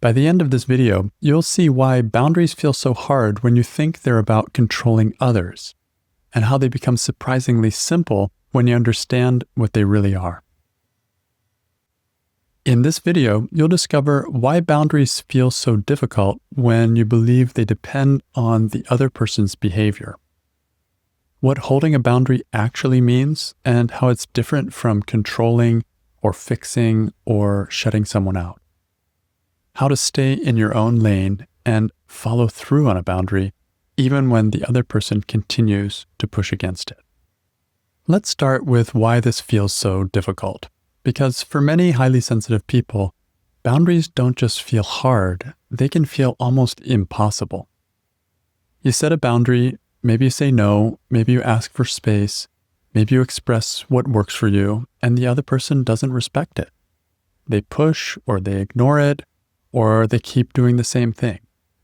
By the end of this video, you'll see why boundaries feel so hard when you think they're about controlling others, and how they become surprisingly simple when you understand what they really are. In this video, you'll discover why boundaries feel so difficult when you believe they depend on the other person's behavior, what holding a boundary actually means, and how it's different from controlling or fixing or shutting someone out, how to stay in your own lane and follow through on a boundary even when the other person continues to push against it. Let's start with why this feels so difficult. Because for many highly sensitive people, boundaries don't just feel hard, they can feel almost impossible. You set a boundary, maybe you say no, maybe you ask for space, maybe you express what works for you, and the other person doesn't respect it. They push, or they ignore it, or they keep doing the same thing.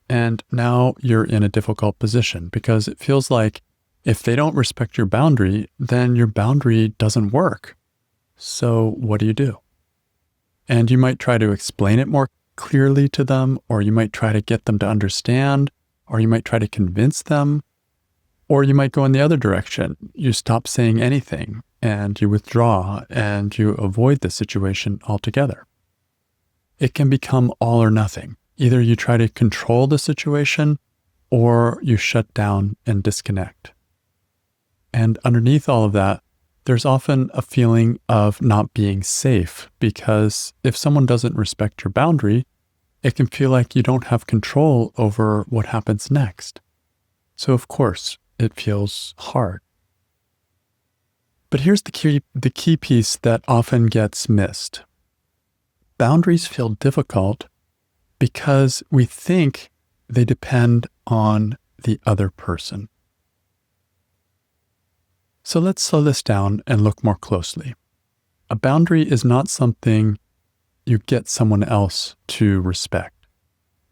And now you're in a difficult position because it feels like if they don't respect your boundary, then your boundary doesn't work. So what do you do? And you might try to explain it more clearly to them, or you might try to get them to understand, or you might try to convince them, or you might go in the other direction. You stop saying anything and you withdraw and you avoid the situation altogether. It can become all or nothing. Either you try to control the situation or you shut down and disconnect. And underneath all of that, there's often a feeling of not being safe because if someone doesn't respect your boundary, it can feel like you don't have control over what happens next. So of course, it feels hard. But here's the key piece that often gets missed. Boundaries feel difficult because we think they depend on the other person. So let's slow this down and look more closely. A boundary is not something you get someone else to respect.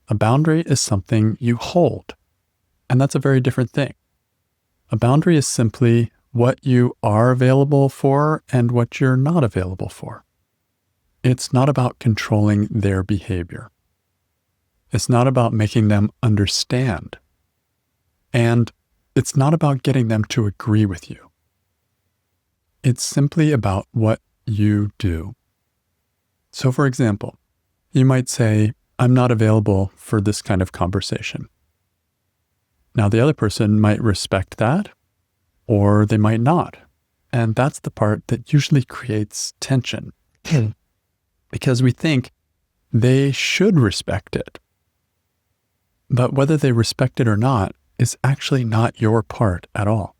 A boundary is something you hold, and that's a very different thing. A boundary is simply what you are available for and what you're not available for. It's not about controlling their behavior. It's not about making them understand. And it's not about getting them to agree with you. It's simply about what you do. So for example, you might say, I'm not available for this kind of conversation. Now the other person might respect that, or they might not. And that's the part that usually creates tension. Because we think they should respect it. But whether they respect it or not is actually not your part at all.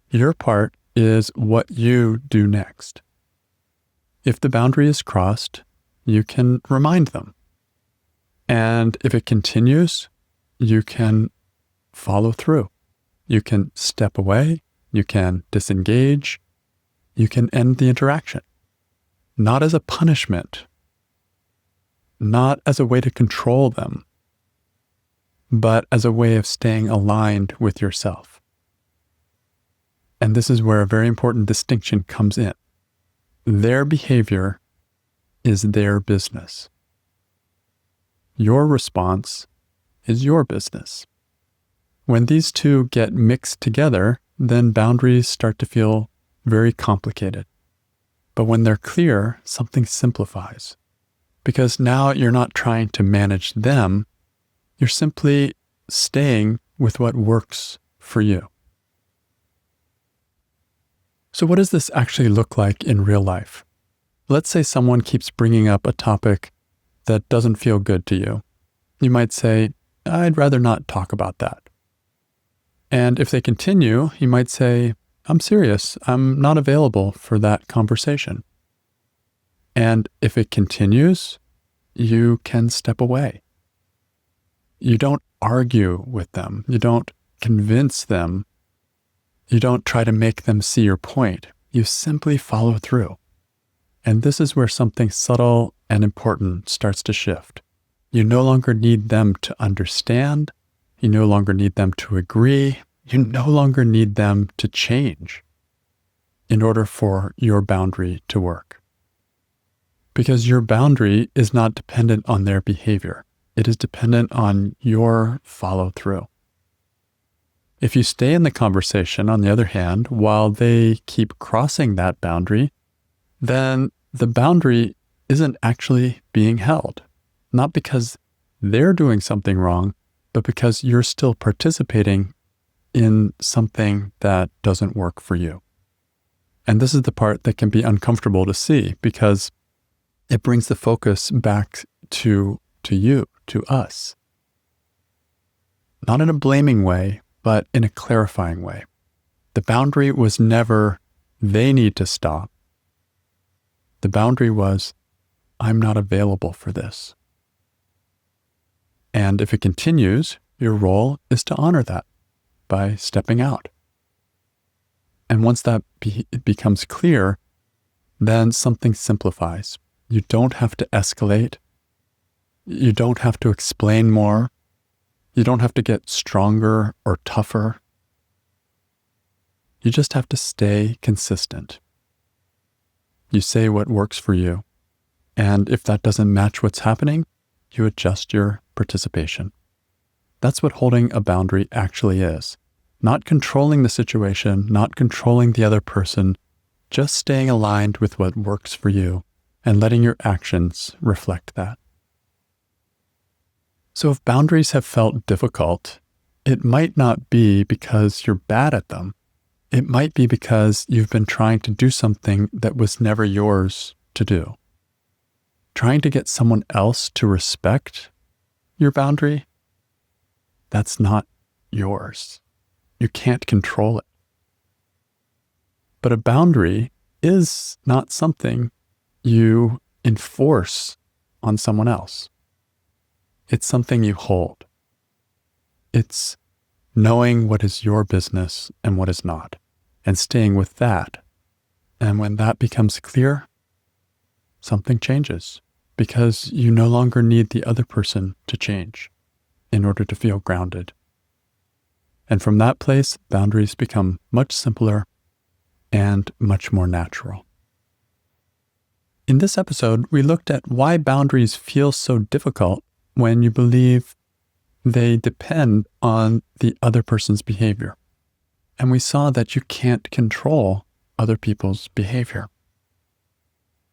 Your part is what you do next. If the boundary is crossed, you can remind them. And if it continues, you can follow through. You can step away, you can disengage, you can end the interaction. Not as a punishment, not as a way to control them, but as a way of staying aligned with yourself. And this is where a very important distinction comes in. Their behavior is their business. Your response is your business. When these two get mixed together, then boundaries start to feel very complicated. But when they're clear, something simplifies. Because now you're not trying to manage them, you're simply staying with what works for you. So what does this actually look like in real life? Let's say someone keeps bringing up a topic that doesn't feel good to you. You might say, I'd rather not talk about that. And if they continue, you might say, I'm serious, I'm not available for that conversation. And if it continues, you can step away. You don't argue with them. You don't convince them. You don't try to make them see your point. You simply follow through. And this is where something subtle and important starts to shift. You no longer need them to understand. You no longer need them to agree. You no longer need them to change in order for your boundary to work. because your boundary is not dependent on their behavior. It is dependent on your follow through. If you stay in the conversation, on the other hand, while they keep crossing that boundary, then the boundary isn't actually being held. Not because they're doing something wrong, but because you're still participating in something that doesn't work for you. And this is the part that can be uncomfortable to see, because it brings the focus back to you, to us. Not in a blaming way, but in a clarifying way. The boundary was never, they need to stop. The boundary was, I'm not available for this. And if it continues, your role is to honor that by stepping out. And once that becomes clear, then something simplifies. You don't have to escalate. You don't have to explain more. You don't have to get stronger or tougher. You just have to stay consistent. You say what works for you. And if that doesn't match what's happening, you adjust your participation. That's what holding a boundary actually is. Not controlling the situation, not controlling the other person, just staying aligned with what works for you and letting your actions reflect that. So if boundaries have felt difficult, it might not be because you're bad at them. It might be because you've been trying to do something that was never yours to do. Trying to get someone else to respect your boundary, that's not yours. You can't control it. But a boundary is not something you enforce on someone else. It's something you hold. It's knowing what is your business and what is not, and staying with that. And when that becomes clear, something changes, because you no longer need the other person to change in order to feel grounded. And from that place, boundaries become much simpler and much more natural. In this episode, we looked at why boundaries feel so difficult when you believe they depend on the other person's behavior. And we saw that you can't control other people's behavior.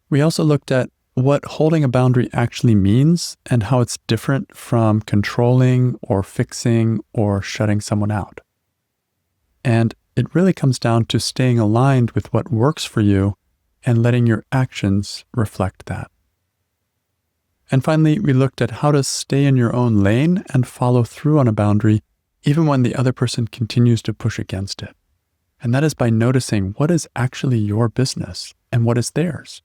We also looked at what holding a boundary actually means and how it's different from controlling or fixing or shutting someone out. And it really comes down to staying aligned with what works for you and letting your actions reflect that. And finally, we looked at how to stay in your own lane and follow through on a boundary even when the other person continues to push against it. And that is by noticing what is actually your business and what is theirs.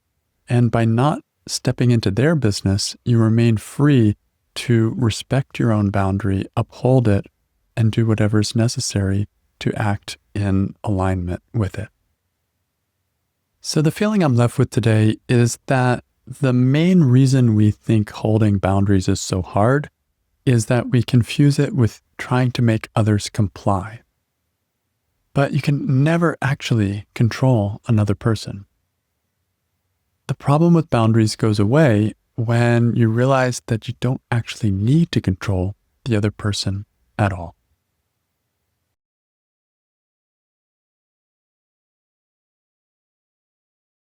And by not stepping into their business, you remain free to respect your own boundary, uphold it, and do whatever is necessary to act in alignment with it. So the feeling I'm left with today is that the main reason we think holding boundaries is so hard is that we confuse it with trying to make others comply. But you can never actually control another person. The problem with boundaries goes away when you realize that you don't actually need to control the other person at all.